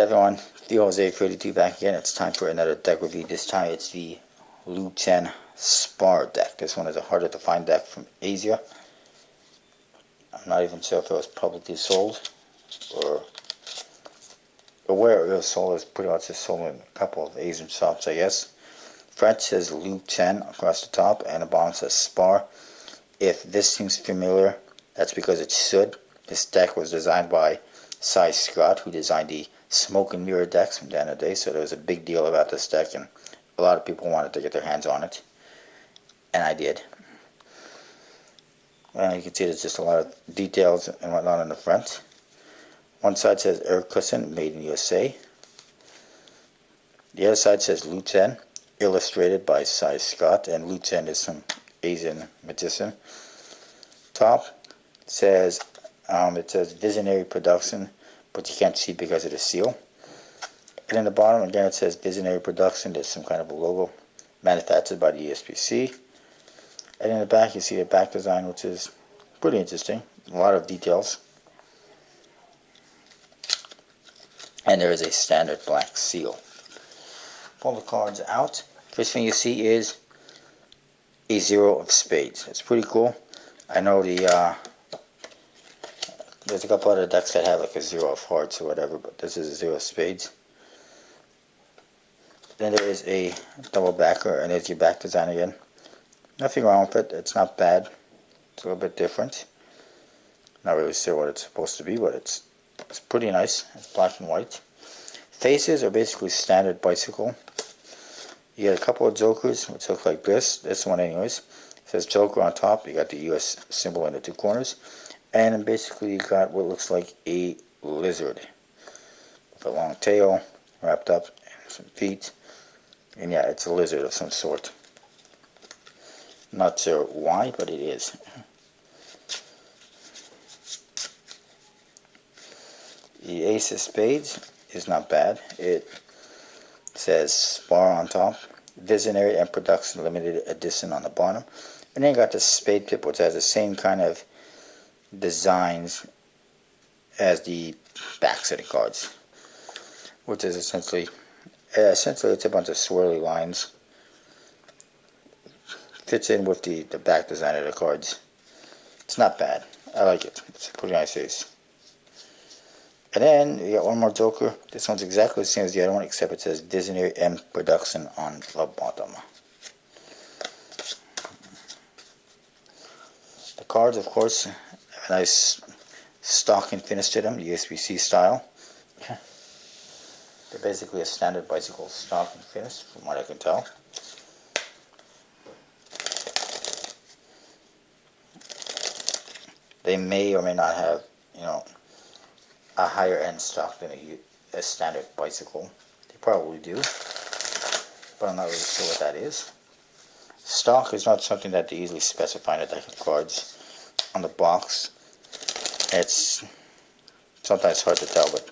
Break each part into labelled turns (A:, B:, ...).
A: everyone, the Jose32 back again. It's time for another deck review. This time it's the Luchen Spar deck. This one is a harder to find deck from Asia. I'm not even sure if it was publicly sold or where it was sold. It's pretty much just sold in a couple of Asian shops, I guess. French says Luchen across the top and the bottom says Spar. If this seems familiar, that's because it should. This deck was designed by Scott, who designed the smoke and mirror decks from the end of the day, so there was a big deal about this deck, and a lot of people wanted to get their hands on it, and I did. And you can see there's just a lot of details and whatnot on the front. One side says Air Cushion, made in USA. The other side says Luchen, illustrated by Scott, and Luchen is some Asian magician. Top says it says Visionary Production, but you can't see because of the seal. And in the bottom again it says Visionary Production. There's some kind of a logo manufactured by the ESPC. And in the back you see the back design, which is pretty interesting. A lot of details. And there is a standard black seal. Pull the cards out. First thing you see is a 0 of spades. It's pretty cool. I know there's a couple other decks that have like a 0 of hearts or whatever, but this is a 0 of spades. Then there is a double backer, and there's your back design again. Nothing wrong with it. It's not bad. It's a little bit different. Not really sure what it's supposed to be, but it's pretty nice. It's black and white. Faces are basically standard bicycle. You get a couple of jokers, which look like this. This one anyways. It says Joker on top. You got the US symbol in the two corners. And then basically you got what looks like a lizard with a long tail wrapped up and some feet. And yeah, it's a lizard of some sort. Not sure why, but it is. The Ace of Spades is not bad. It says Spar on top, Visionary and Production Limited Edition on the bottom. And then you got the Spade Pip, which has the same kind of designs as the backs of the cards, which is essentially it's a bunch of swirly lines. Fits in with the back design of the cards. It's not bad. I like it. It's a pretty nice ace. And then you got one more joker. This one's exactly the same as the other one, except it says Visionary M Production on the bottom. The cards, of course, have a nice stock and finish to them, the USBC style. They're basically a standard bicycle stock and finish, from what I can tell. They may or may not have, a higher end stock than a standard bicycle. They probably do, but I'm not really sure what that is. Stock is not something that they easily specify in a deck of cards. On the box, it's sometimes hard to tell, but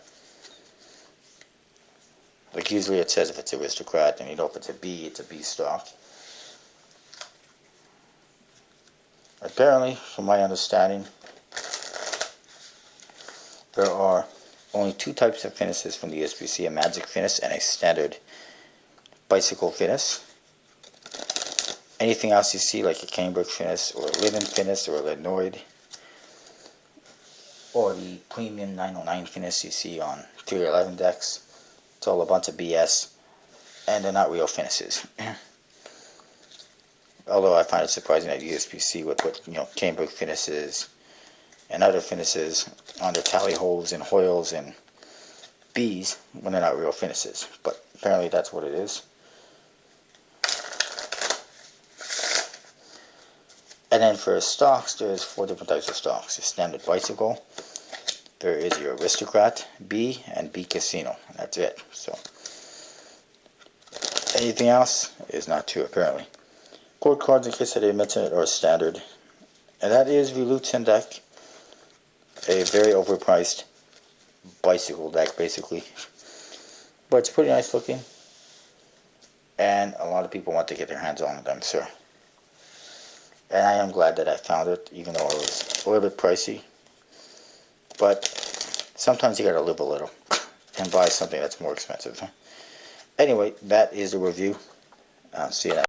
A: like usually it says if it's aristocrat, and if it's a B, it's a B stock. Apparently, from my understanding, there are only two types of finishes from the USBC, a magic finish and a standard bicycle finish. Anything else you see, like a cambric finish, or a linen finish, or a linoid, or the premium 909 finish you see on 311 decks, it's all a bunch of BS, and they're not real finishes. Although I find it surprising that USBC would put, cambric finishes and other finishes on their tally holes and hoils and B's when they're not real finishes. But apparently that's what it is. And then for stocks, there's 4 different types of stocks. Your standard bicycle, there is your aristocrat, B, and B casino. And that's it. So anything else is not true apparently. Code cards, in case I didn't mention it, are standard. And that is the Luchen deck. A very overpriced bicycle deck, basically. But it's pretty nice looking. And a lot of people want to get their hands on it, I'm sure. And I am glad that I found it, even though it was a little bit pricey. But sometimes you gotta live a little. and buy something that's more expensive. Anyway, that is the review. See you next.